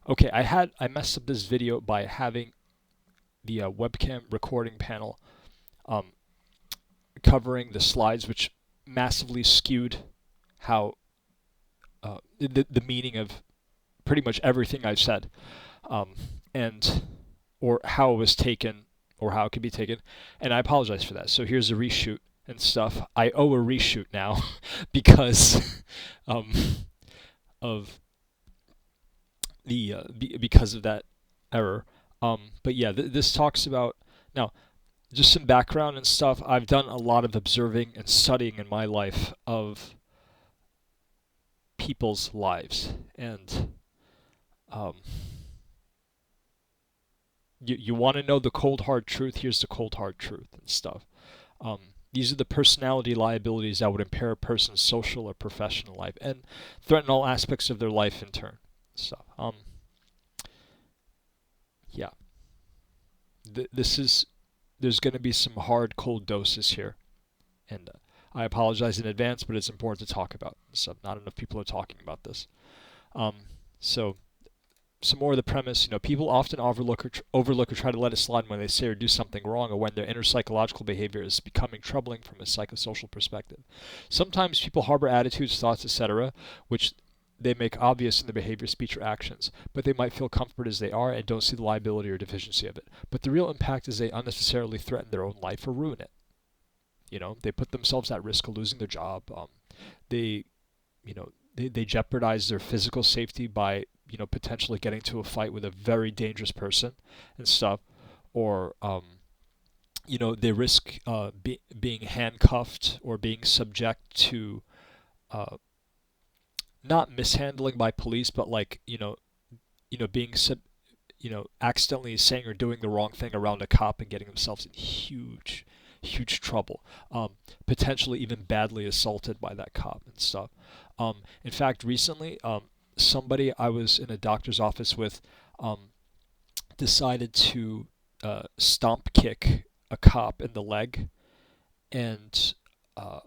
Okay, I messed up this video by having the webcam recording panel um, covering the slides, which massively skewed how the meaning of pretty much everything I've said, um, and or how it was taken or how it could be taken, and I apologize for that. So here's a reshoot and stuff. I owe a reshoot now because um, of because of that error. But yeah, this talks about now just some background and stuff. I've done a lot of observing and studying in my life of people's lives, and um, you want to know the cold hard truth. Here's the cold hard truth and stuff. These are the personality liabilities that would impair a person's social or professional life and threaten all aspects of their life in turn. So, yeah, this is there's going to be some hard cold doses here, and I apologize in advance, but it's important to talk about. So, not enough people are talking about this. Um, so some more of the premise, people often overlook or try to let it slide when they say or do something wrong or when their inner psychological behavior is becoming troubling from a psychosocial perspective. Sometimes people harbor attitudes, thoughts, etc., which they make obvious in their behavior, speech, or actions, but they might feel comforted as they are and don't see the liability or deficiency of it. But the real impact is they unnecessarily threaten their own life or ruin it. They put themselves at risk of losing their job. They they jeopardize their physical safety by potentially getting to a fight with a very dangerous person and stuff, or they risk being handcuffed or being subject to uh, not mishandling by police, but like being accidentally saying or doing the wrong thing around a cop and getting themselves in huge trouble, potentially even badly assaulted by that cop and stuff. In fact, recently, somebody I was in a doctor's office with decided to stomp kick a cop in the leg, and uh,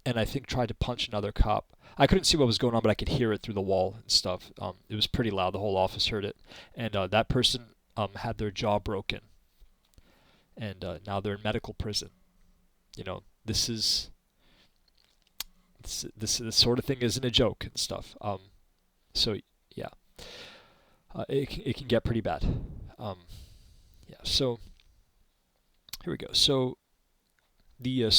and I think tried to punch another cop. I couldn't see what was going on, but I could hear it through the wall and stuff. It was pretty loud. The whole office heard it, and that person had their jaw broken, and now they're in medical prison. This is this sort of thing isn't a joke and stuff. So yeah, it can get pretty bad. Um, yeah. So here we go. So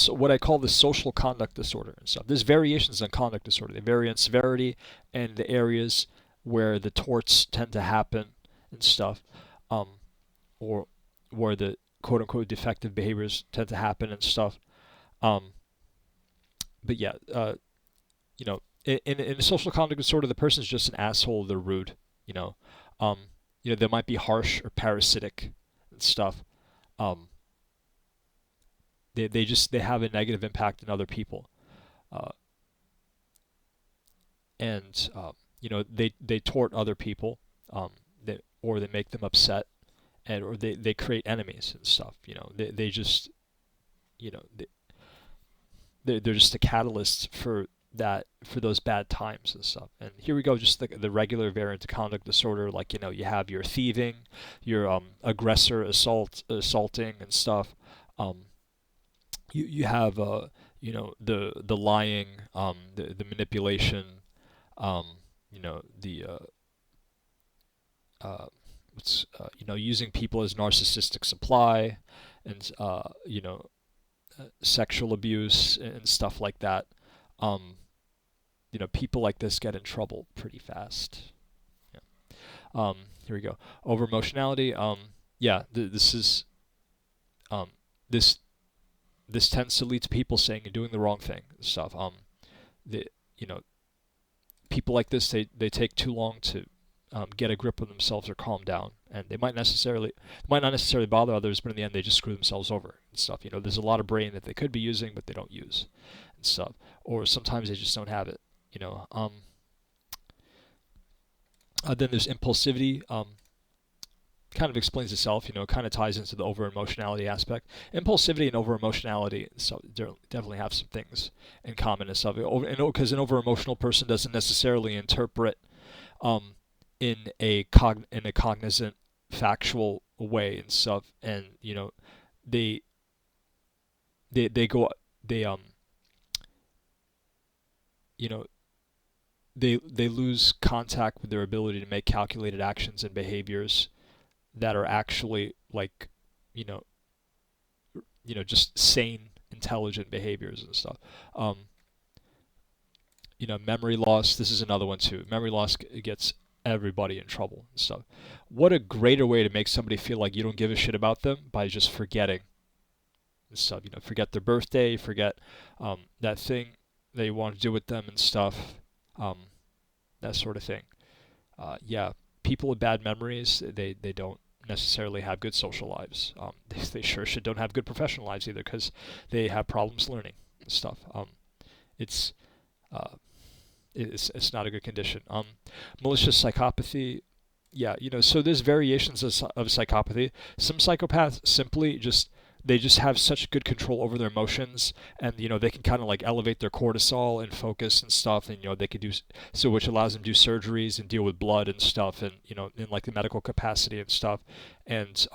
what I call the social conduct disorder and stuff. There's variations on conduct disorder. They vary in severity and the areas where the torts tend to happen and stuff, um, or where the quote unquote defective behaviors tend to happen and stuff. Um, but yeah, in a social conduct disorder, the person's just an asshole. They're rude. You know, um, they might be harsh or parasitic and stuff. Um, they have a negative impact on other people, uh, and they tort other people, or they make them upset, and or they create enemies and stuff. They just you know they, they're just a catalyst for those bad times and stuff. And here we go, just the regular variant of conduct disorder, like you have your thieving, your aggressor assaulting and stuff. Um, you have the lying, the manipulation, the what's using people as narcissistic supply, and sexual abuse and stuff like that. Um, people like this get in trouble pretty fast. Yeah. Here we go. Over emotionality. Yeah, this is um, this this tends to lead to people saying and doing the wrong thing and stuff. The you know People like this, they take too long to get a grip of themselves or calm down, and they might not necessarily bother others, but in the end they just screw themselves over and stuff. There's a lot of brain that they could be using but they don't use and stuff, or sometimes they just don't have it. Then there's impulsivity. Kind of explains itself, kind of ties into the over emotionality aspect. Impulsivity and over emotionality, so definitely have some things in common and stuff. Because an over emotional person doesn't necessarily interpret um, in a cognizant, factual way and stuff, and they they go they you know they lose contact with their ability to make calculated actions and behaviors that are actually like you know just sane, intelligent behaviors and stuff. Um, Memory loss. This is another one too. Memory loss gets everybody in trouble and stuff. What a greater way to make somebody feel like you don't give a shit about them by just forgetting and stuff. Forget their birthday, forget that thing that you want to do with them and stuff. Um, that sort of thing. Yeah, people with bad memories, they don't necessarily have good social lives. They sure should don't have good professional lives either because they have problems learning and stuff. It's uh, it's not a good condition. Malicious psychopathy. Yeah, so there's variations of psychopathy. Some psychopaths simply just have such good control over their emotions, and they can kind of like elevate their cortisol and focus and stuff, and they can do so, which allows them to do surgeries and deal with blood and stuff, and in like the medical capacity and stuff, and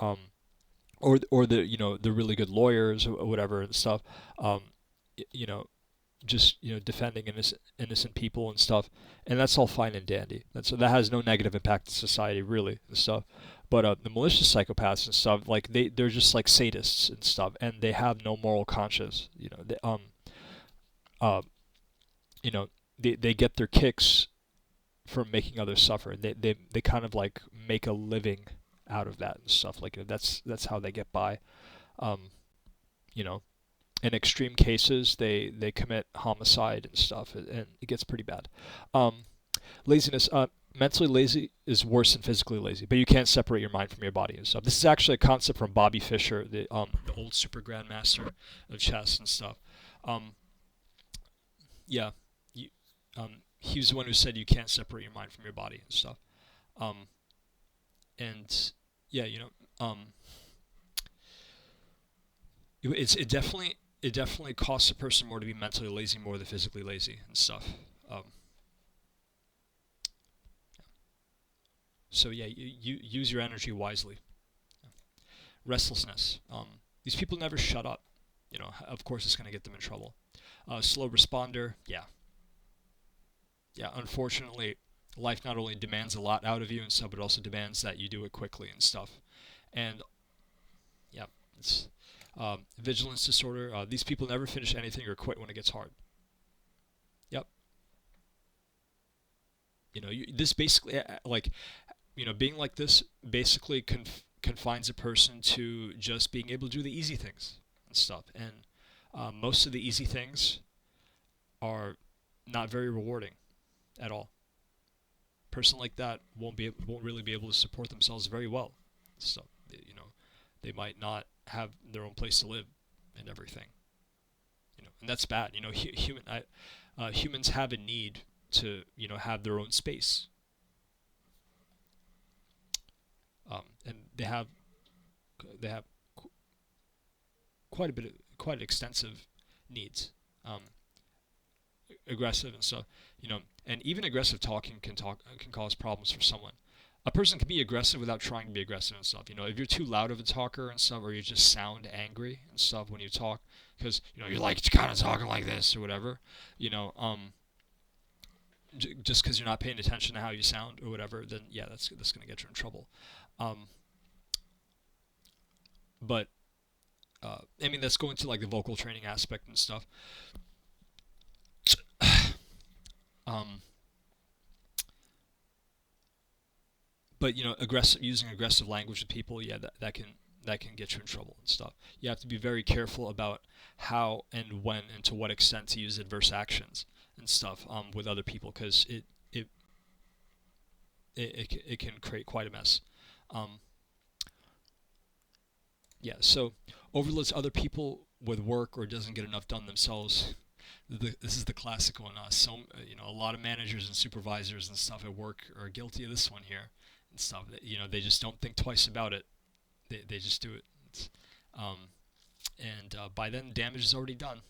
or the the really good lawyers or whatever and stuff, um, you know just defending innocent people and stuff, and that's all fine and dandy. That has no negative impact to society really and stuff. But the malicious psychopaths and stuff, like they're just like sadists and stuff, and they have no moral conscience. Uh, you know, they get their kicks from making others suffer. They kind of like make a living out of that and stuff. Like that's how they get by. Um, you know, in extreme cases, they commit homicide and stuff, and it gets pretty bad. Um, Laziness. Mentally lazy is worse than physically lazy, but you can't separate your mind from your body and stuff. This is actually a concept from Bobby Fischer, the old super grandmaster of chess and stuff. Um, yeah, you, he was the one who said you can't separate your mind from your body and stuff. Um, and yeah, it definitely costs a person more to be mentally lazy more than physically lazy and stuff. Um, so yeah, you use your energy wisely. Restlessness. These people never shut up. Of course, it's going to get them in trouble. Slow responder. Yeah, yeah. Unfortunately, life not only demands a lot out of you and stuff, but also demands that you do it quickly and stuff. And yeah, it's vigilance disorder. These people never finish anything or quit when it gets hard. Yep. This basically like being like this basically confines a person to just being able to do the easy things and stuff. And most of the easy things are not very rewarding at all. A person like that won't really be able to support themselves very well. So they might not have their own place to live and everything. And that's bad. Humans have a need to have their own space. And they have quite extensive needs, aggressive and stuff. And even aggressive talking can cause problems for someone. A person can be aggressive without trying to be aggressive and stuff. If you're too loud of a talker and stuff, or you just sound angry and stuff when you talk, because you're like kind of talking like this or whatever, just because you're not paying attention to how you sound or whatever, then yeah, that's going to get you in trouble. Um, but I mean, that's going to like the vocal training aspect and stuff. um, but using aggressive language with people, yeah, that can get you in trouble and stuff. You have to be very careful about how and when and to what extent to use adverse actions and stuff with other people, because it can create quite a mess. Um, yeah, so overloads other people with work or doesn't get enough done themselves. This is the classic one. A lot of managers and supervisors and stuff at work are guilty of this one here and stuff. They just don't think twice about it. They just do it. Um, and by then, damage is already done.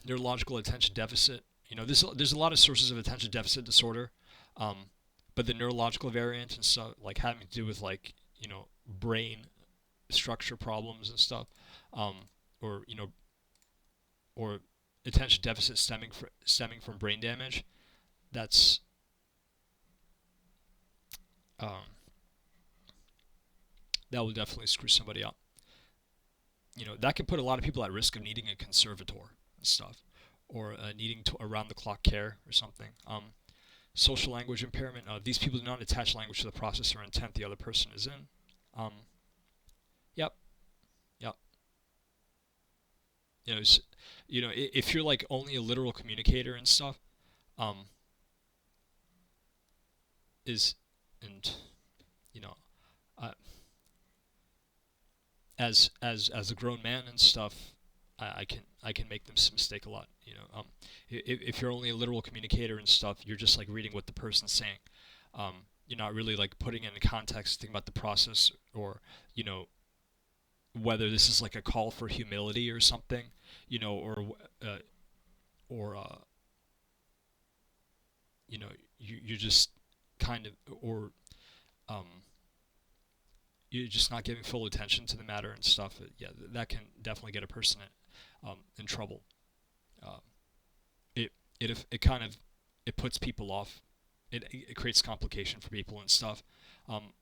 Neurological attention deficit. There's a lot of sources of attention deficit disorder, but the neurological variant and stuff like having to do with like brain structure problems and stuff, um, or or attention deficit stemming from brain damage. That's um, that will definitely screw somebody up. That can put a lot of people at risk of needing a conservator and stuff, or needing to around the clock care or something. Social language impairment. These people do not attach language to the process or intent the other person is in. Um, yep, yep. You know, if you're like only a literal communicator and stuff, um, is and you know, uh, as a grown man and stuff, I can make this mistake a lot. If you're only a literal communicator and stuff, you're just like reading what the person's saying. You're not really like putting it in context, thinking about the process, or you know whether this is like a call for humility or something, uh, or you know you're just kind of or um, you're just not giving full attention to the matter and stuff. Yeah, that can definitely get a person in trouble. Um, it it kind of it puts people off. It creates complication for people and stuff. Um,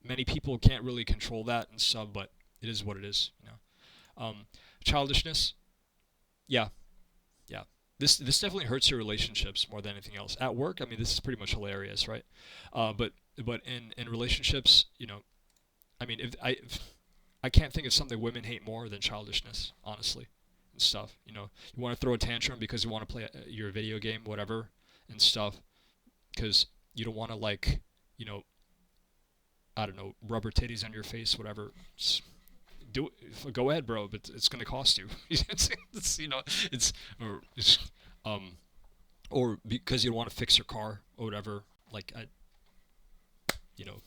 Many people can't really control that and stuff, but it is what it is. Childishness, yeah, yeah. This definitely hurts your relationships more than anything else. At work, I mean, this is pretty much hilarious, right? But in relationships, I mean, if I can't think of something women hate more than childishness, honestly, and stuff. You want to throw a tantrum because you want to play your video game, whatever, and stuff, because you don't want to like, you know, I don't know, rubber titties on your face, whatever. Just do it. Go ahead, bro, but it's gonna cost you. It's or it's, um or because you don't want to fix your car or whatever. Like you know,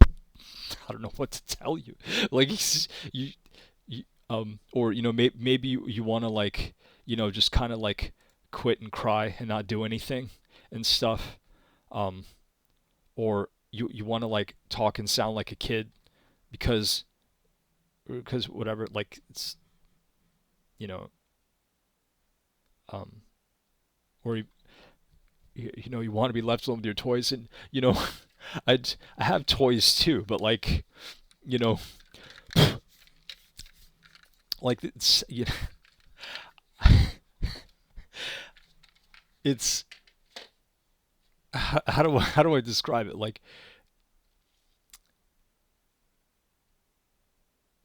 I don't know what to tell you. Like you, or maybe you want to like just kind of like quit and cry and not do anything and stuff. Um, or you want to like talk and sound like a kid because whatever, like it's you know um or you want to be left alone with your toys, and I have toys too, but like you know like it's how do I describe it, like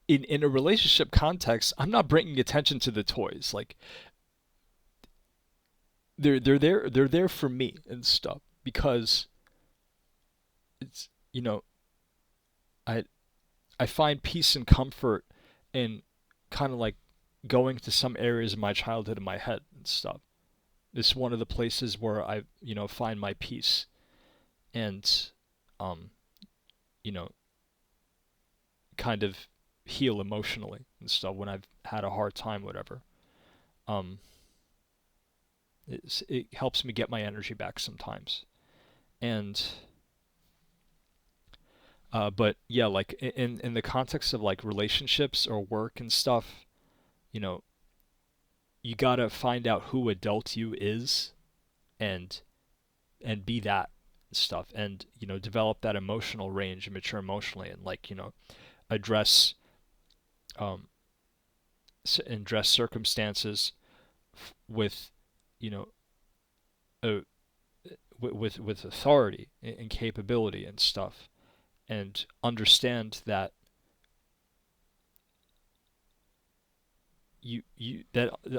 in a relationship context, I'm not bringing attention to the toys. Like they're there for me and stuff, because it's I I find peace and comfort in kind of like going to some areas of my childhood in my head and stuff. It's one of the places where I find my peace, and um you know kind of heal emotionally and stuff when I've had a hard time, whatever. um it helps me get my energy back sometimes. And but yeah, like in the context of like relationships or work and stuff, you know, you gotta find out who adult you is, and be that stuff, and develop that emotional range and mature emotionally, and like address um address circumstances with you know uh, with authority and capability and stuff, and understand that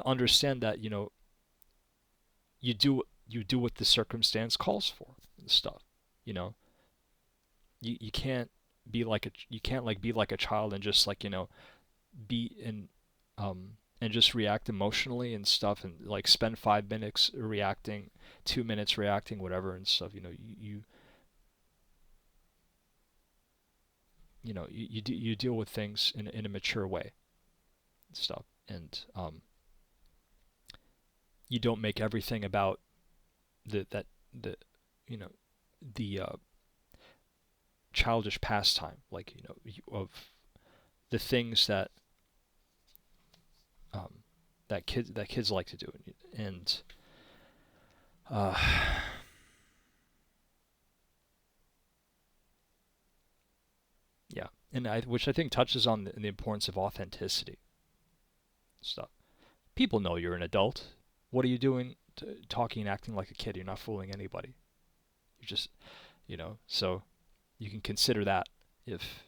understand that you do what the circumstance calls for and stuff. You know, you can't you can't like be like a child and just like be in and just react emotionally and stuff, and like spend 5 minutes reacting, 2 minutes reacting, whatever and stuff. You deal with things in a mature way and stuff, and you don't make everything about the you know, the childish pastime, like, of the things that um, that kids like to do, and uh, yeah, and which I think touches on the importance of authenticity stuff. People know you're an adult. What are you doing, talking and acting like a kid? You're not fooling anybody. You're just, so you can consider that if,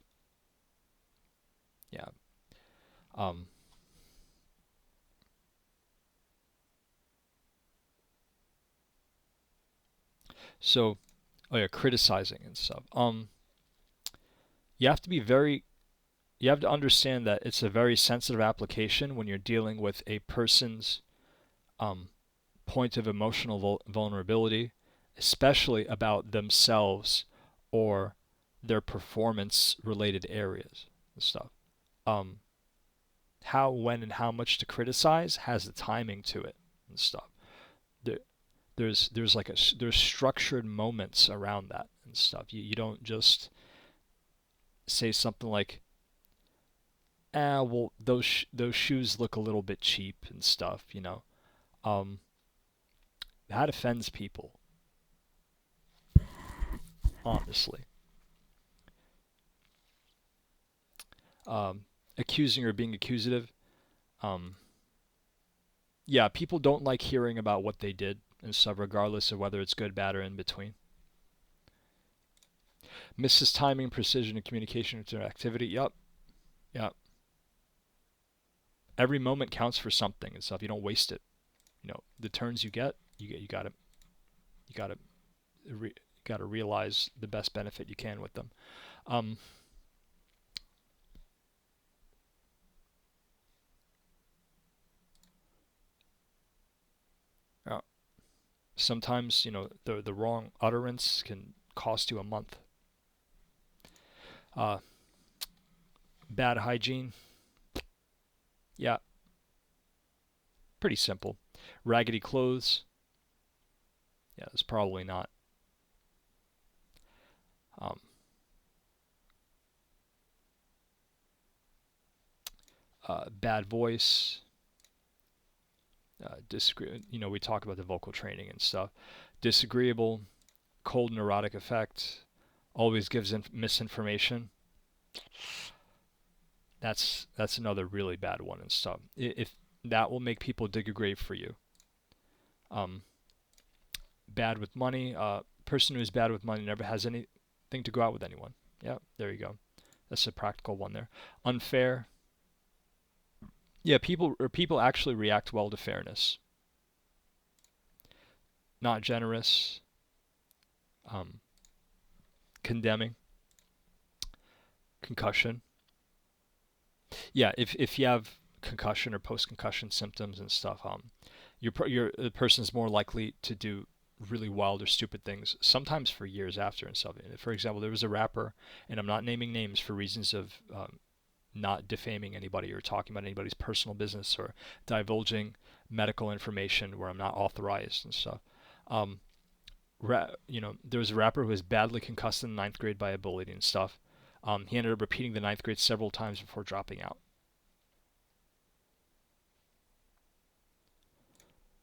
yeah. Um, so, oh yeah, criticizing and stuff. You have to be very, you have to understand that it's a very sensitive application when you're dealing with a person's um, point of emotional vulnerability, especially about themselves or their performance related areas and stuff. Um, how, when, and how much to criticize has the timing to it and stuff. There, there's like there's structured moments around that and stuff. You don't just say something like, ah, well, those shoes look a little bit cheap and stuff. Um, that offends people, honestly. Um, accusing or being accusative. Um, yeah, people don't like hearing about what they did and stuff, regardless of whether it's good, bad, or in between. Misses timing, precision, and communication interactivity. Yup, yup. Every moment counts for something and stuff. You don't waste it. The turns you get, you got to you got to got to realize the best benefit you can with them. Um, uh, Sometimes the wrong utterance can cost you a month. Uh, Bad hygiene, yeah, pretty simple. Raggedy clothes, yeah, it's probably not. Um, Bad voice, disagree. We talk about the vocal training and stuff. Disagreeable, cold neurotic effect, always gives misinformation. That's another really bad one and stuff. If that will make people dig a grave for you. Um, Bad with money. Person who is bad with money never has anything to go out with anyone. Yeah, there you go. That's a practical one there. Unfair. Yeah, people actually react well to fairness. Not generous. Um, Condemning. Concussion. Yeah, if you have concussion or post concussion symptoms and stuff, the person's more likely to do really wild or stupid things, sometimes for years after and stuff. For example, there was a rapper, and I'm not naming names for reasons of not defaming anybody or talking about anybody's personal business or divulging medical information where I'm not authorized and stuff. Um, there was a rapper who was badly concussed in ninth grade by a bully and stuff. He ended up repeating the ninth grade several times before dropping out.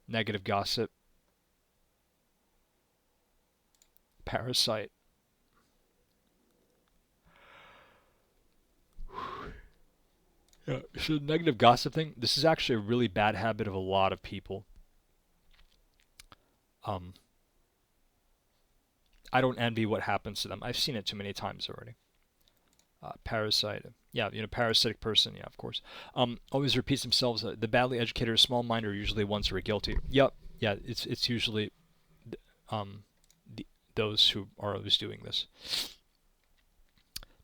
Negative gossip, parasite. Yeah, so the negative gossip thing, this is actually a really bad habit of a lot of people. Um, I don't envy what happens to them. I've seen it too many times already. Parasite. Yeah, parasitic person. Yeah, of course. Always repeats themselves. The badly educated or small minded are usually ones who are guilty. Yep. Yeah, it's usually um, the, those who are always doing this.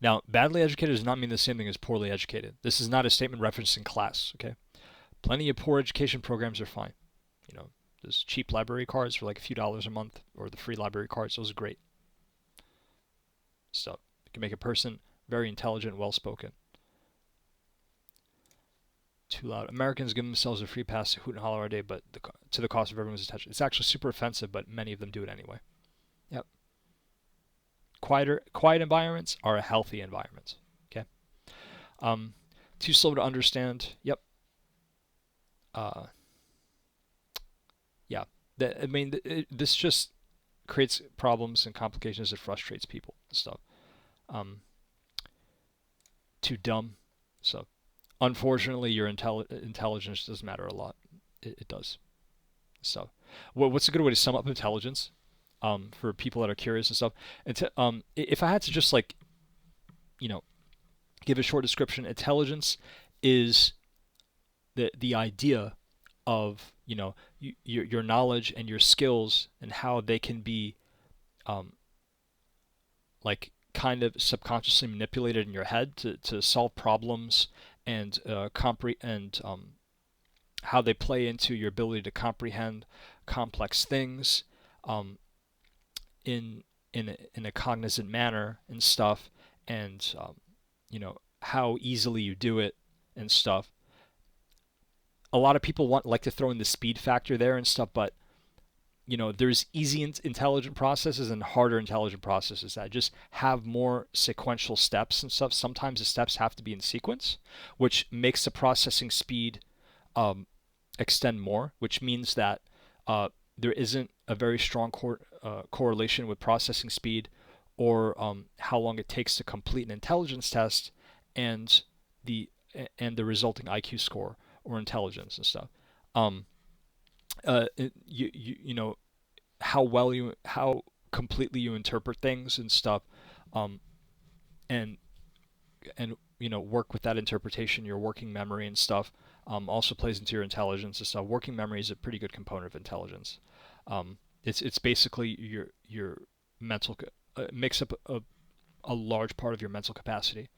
Now, badly educated does not mean the same thing as poorly educated. This is not a statement referencing class. Okay, plenty of poor education programs are fine. You know, there's cheap library cards for like a few dollars a month, or the free library cards. Those are great. So it can make a person very intelligent, well spoken. Too loud. Americans give themselves a free pass to hoot and holler all day, but to the cost of everyone's attention. It's actually super offensive, but many of them do it anyway. Yep. quiet environments are healthy environments. Okay. Um, too slow to understand. Yep. Uh, yeah. I mean, this just creates problems and complications. It frustrates people and stuff. Um, too dumb. So, unfortunately, your intelligence does matter a lot. It does. So, what's a good way to sum up intelligence? For people that are curious and stuff. If I had to just like, you know, give a short description, intelligence is the idea of, your knowledge and your skills and how they can be, um, like kind of subconsciously manipulated in your head to solve problems and comprehend, how they play into your ability to comprehend complex things, um, in in a cognizant manner and stuff, and how easily you do it and stuff. A lot of people like to throw in the speed factor there and stuff, but there's easy intelligent processes and harder intelligent processes that just have more sequential steps and stuff. Sometimes the steps have to be in sequence, which makes the processing speed, um, extend more, which means that, uh, there isn't a very strong correlation with processing speed, or how long it takes to complete an intelligence test, and the the resulting IQ score or intelligence and stuff. Um, how completely you interpret things and stuff, um, and work with that interpretation, your working memory and stuff, also plays into your intelligence and stuff. Working memory is a pretty good component of intelligence. It's basically your mental makes up a large part of your mental capacity.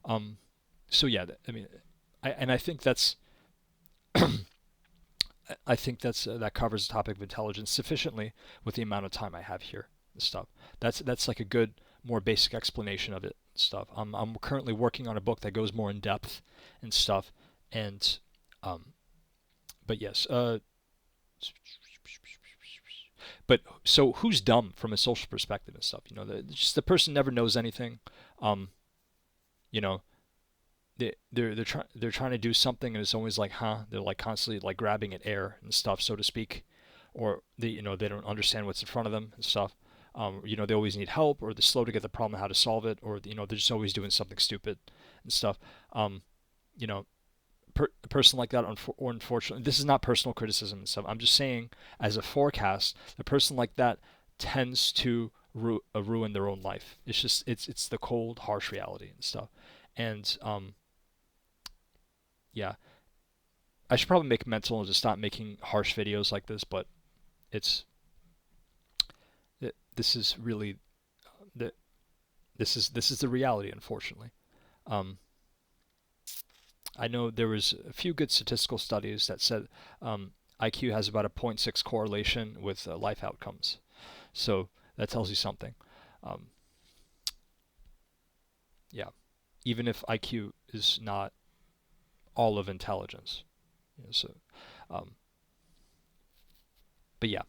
Um, so yeah, I mean, I think that's that covers the topic of intelligence sufficiently with the amount of time I have here and stuff. That's like a good, more basic explanation of it and stuff. I'm currently working on a book that goes more in depth and stuff, and um, but yes, but so who's dumb from a social perspective and stuff? Just the person never knows anything. Um, you know, they're trying to do something and it's always like, huh, they're like constantly like grabbing at air and stuff, so to speak, or they don't understand what's in front of them and stuff. They always need help, or they're slow to get the problem, how to solve it, or they're just always doing something stupid and stuff. um, you know a person like that, or unfortunately, this is not personal criticism and stuff, I'm just saying as a forecast, a person like that tends to ruin their own life. It's just it's the cold harsh reality and stuff. And yeah, I should probably make mental and just stop making harsh videos like this, but it's this is really the this is the reality, unfortunately. Um, I know there was a few good statistical studies that said, IQ has about a zero point 0.6 correlation with life outcomes, so that tells you something. Um, yeah, even if IQ is not all of intelligence. So, um, but yeah.